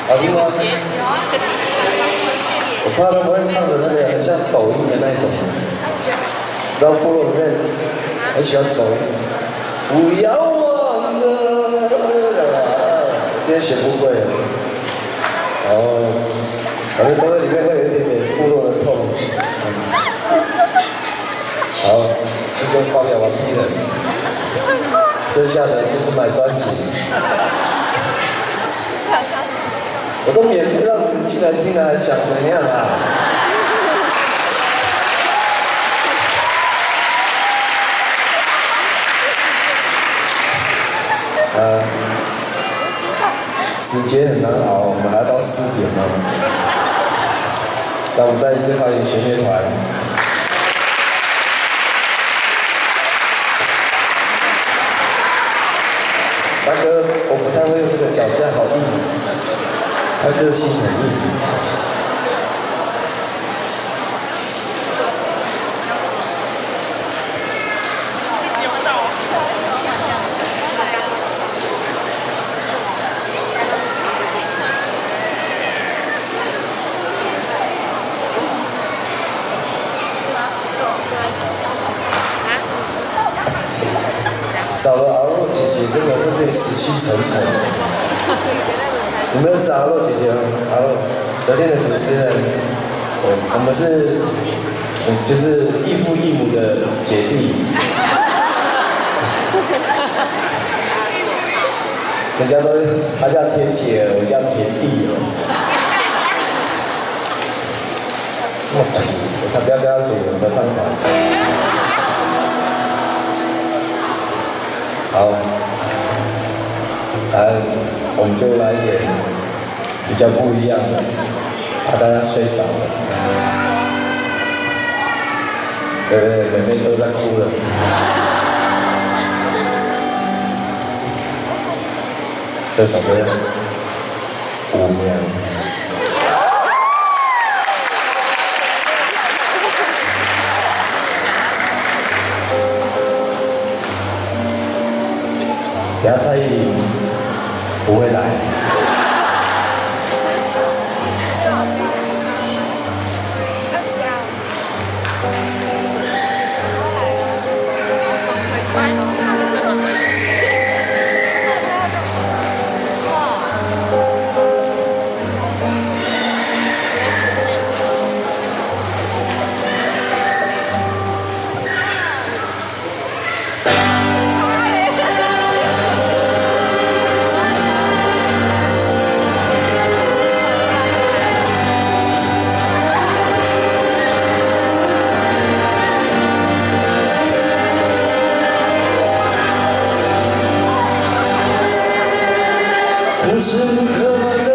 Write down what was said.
好听吗？我怕他们会唱的那个很像抖音的那种，你知道部落里面很喜欢抖音。不要忘了，我今天学不会。哦，反正都在里面会有一点点部落的痛。好，这个发表完毕了，剩下的就是买专辑。我都免费让你们进来听了，还想怎样啊？时间很难熬，我们还要到4点哦。那我们再一次欢迎弦乐团。大哥，我不太会用这个脚架，好硬，他个性很硬。少了阿洛姐姐，真的会被死气沉沉。你们认识阿洛姐姐吗？阿洛，昨天的主持人，我们是，就是异父异母的姐弟。人家都他叫田姐儿，我叫田弟儿。那么土，我才不要跟他组合唱团。好，来，我们就来一点比较不一样的，怕大家睡着了。对不对？妹妹都在哭了。这首歌《舞娘》。等下蔡依林不会来。无时不刻在